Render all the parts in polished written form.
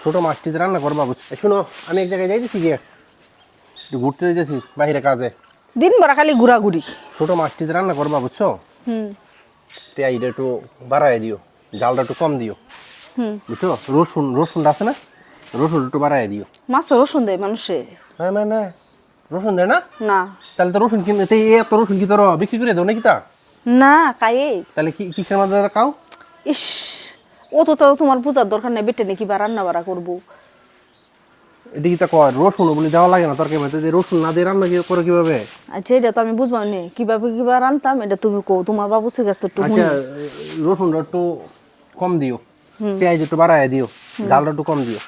ছোট মাছটি রান্না করবা বুঝছো? শোনো, আমি এক জায়গায় যাইতেছি গিয়ে একটু ঘুরতে যাইতেছি বাইরে কাজে। দিন ভরা খালি ঘোরাঘুরি। ছোট মাছটি রান্না করবা বুঝছো? তেলটা একটু বাড়াই দিও, জালটা একটু কম দিও, বুঝছো? রসুনটা আছে না, রসুন একটু বাড়াই দিও। মাছ রসুন দেয় মানুষে? হ্যাঁ না না, রসুন দেয় না? না তাহলে তো রসুন কিনতে এত রসুন কি তোর বিক্রি করে দেও নাকি তা? না কায়ে। তাহলে কি কিসের মাঝে খাও? ইস, ও তো তোমার পূজার দরকার নেই, বেটে নাকি বা রান্না বাড়া করবো। এটা কি তা কয় রসুন বলে দেওয়া লাগে না তরকারি মধ্যে? যে রসুন না দিয়ে রান্না করে কিভাবে? আচ্ছা এটা তো আমি বুঝবাম নি কিভাবে রান্তাম, এটা তুমি কো, তোমার বাবু সে গেছে একটু আচ্ছা, রসুনটা একটু কম দিও, পেঁয়াজ একটু বাড়াই দিও, ঝালটা একটু কম দিও,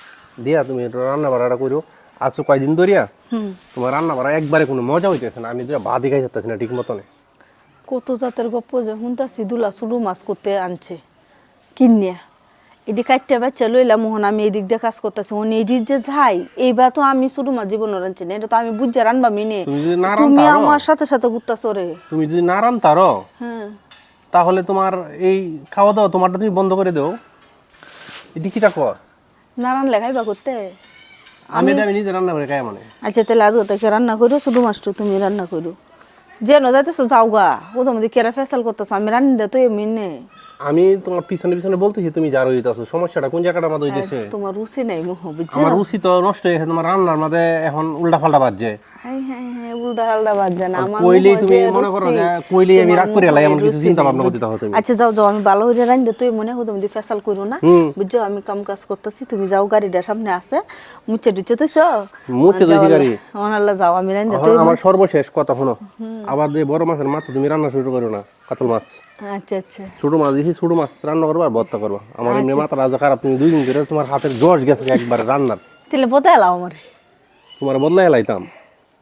দিয়া তুমি একটু রান্না বাড়াটা করো। আছো কয়দিন ধরিয়া তোমার রান্না বাড়া একবারে কোনো মজা হইতেছে না, আমি ভাতই খাই যাচ্ছি না ঠিক মতনে। কত জাতের গপ্প যে শুনতাছি, দুলা শুধু মাছ করতে আনছে কিনিয়া, এটি কাটতে বাচ্চা লইলাম, মোহন আমি এই দিক দিয়ে কাজ করতেছি, ওন এডির যে যাই এইবার তো আমি শুধু মাছ জীবন রাঁধছি না, এটা তো আমি বুঝে রান্না মিনে। তুমি যদি না তুমি রান্তারো, আমার সাথে সাথে ঘুরতাছো রে। তুমি যদি না রান্তারো হ্যাঁ, তাহলে তোমার এই খাওয়া দাওয়া তোমারটা তুমি বন্ধ করে দেও। এটি কি তা কর? না রান্নলে খাইবা করতে? আমি নিজে রান্না করে খাই মানে। আচ্ছা তাহলে আজ থেকে রান্না করো, শুধু মাছটা তুমি রান্না করো, যেন যাইতেছো যাও গা, ওদের মধ্যে কেরা ফেসাল করতেছো, আমি রান্না দে তো এমনি নে। আমি তোমার পিছনে পিছনে বলতেছি, তুমি যার হইতাছো, সমস্যাটা কোন জায়গাটা আমাদের হইতেছে? তোমার রুচি নাই মোহ, বুঝছো? আমার রুচি তো নষ্ট হয়ে গেছে, তোমার রান্নার মধ্যে এখন উল্টা পাল্টা বাজছে। হ্যাঁ হ্যাঁ হ্যাঁ, উল্টা পাল্টা বাজে না আমার কইলেই মুখে তুমি যে মনে করো রুচি, যে কইলেই আমি তোমার রাগ করে এলাই, এমন মুখে কিছু রুচি চিন্তা নেই, ভাবনা করতে বুঝছো? থাকো তুমি। আচ্ছা যাও যাও, আমি ভালো হইরে রান্ধে তুই মনে হয় তুমি ফেসাল করো না, বুঝছো? আমি কাম কাজ করতেছি, তুমি যাও, গাড়িটা সামনে আছে, মুচ্ছে টুচ্ছে তুইছো মুতে দইছি গাড়ি। ওনাল্লা যাও, আমি রান্ধে তুই। আমার সর্বশেষ কথা শোনো, আবার যে বড় মাছের মাথা তুমি রান্না শুরু করো না, কাতল মাছ। আচ্ছা আচ্ছা ছোট মাছ দিছি, ছোট মাছ রান্না করবা আর ভর্তা করবা। আমার এমনি মাথা রাজা খারাপ, তুমি 2 দিন ধরে তোমার হাতের জশ গেছে একবারে রান্নার। তাহলে বতে এলাও আমার। তোমার বদলাই লাইতাম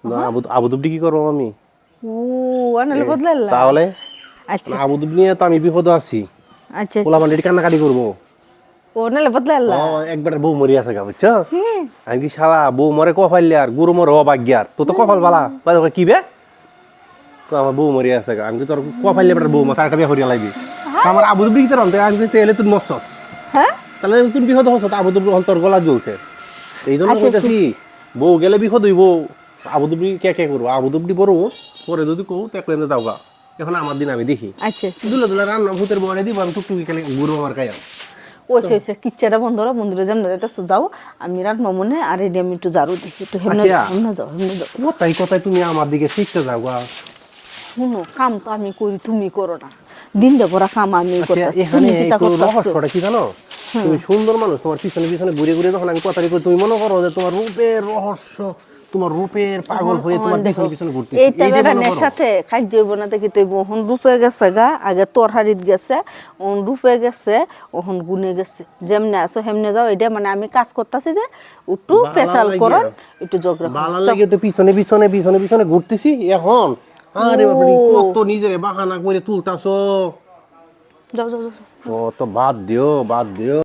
না, আবু দুবডি কি করবো আমি? ও আনালে বদলে এলা। তাহলে আচ্ছা আবু দুবডি নিয়ে তো আমি বিপদে আছি, আচ্ছা পোলা মানে কান্নাকাটি করবো। ও নালে বদলে এলা। একবার বউ মরি আছে গা, বুঝছো? আমি কি শালা বউ মরে কফাইলে আর গুরু মরে অভাগ্যার, তো তো কপাল বালা কি বে? তো আমার বউ মরি আছে গা, আমি কি তোর কফাইলে বেটার বউ মাথা একটা বিয়ে করিয়া লাগবি? আমার আবু দুবডি কি তোর আমি তেলে তুই মরছস, হ্যাঁ তাহলে তুমি বিপদ হচ্ছ, আবু দুবডি তোর গলা জ্বলছে। এই জন্য আচ্ছা, কইতাছি বউ গেলে বিপদ হইব। আবু দুবডি কে করবো? আবু দুবডি বড় পরে যদি কও দেখলে দাও গা, এখন আমার দিন আমি দেখি আচ্ছা দুলা দুলা রান্না ভূতের বড়ে দিব, আমি টুকটুকি খেলে গুরু আমার খাইয়া। ওইসে ওইসে কিচ্ছাটা বন্ধুরা বন্ধুরা যেমন যাইতেছো যাও, আমি রাত মনে আর এই আমি একটু ঝাড়ু দেখি, একটু হেমনে আচ্ছা। হেমনে যাও হেমনে যাও। কোথায় কোথায় তুমি আমার দিকে শিখতে যাও গা। শুনো, কাম তো আমি করি, তুমি করো না, দিনটা ভরা কাম আমি করতেছি, এখানে তুমি কি তা একটু করতেছো? রহস্যটা কি জানো? তুমি সুন্দর মানুষ, তোমার পিছনে পিছনে ঘুরে ঘুরে যখন আমি কথা কই, তুমি মনে করো যে তোমার রূপের রহস্য, তোমার রূপের পাগল হয়ে তোমার পিছনে পিছনে ঘুরতেছি। এইটা বেড়ানের সাথে খাদ্য হইব না দেখি তুই, ওহন রূপে গেছে গা, আগে তোর হারিত গেছে, ওহন রূপে গেছে, ওহন গুনে গেছে, যেমনে আছো হেমনে যাও। এটা মানে আমি কাজ করতেছি যে একটু ফেসাল করন, একটু জগরা বালা লাগে একটু পিছনে পিছনে পিছনে পিছনে ঘুরতেছি এখন। আরে বাপরে, কত নিজেরে বাহানা করে তুলতাছো। যাও যাও যাও। ও তো বাদ দিও বাদ দিও।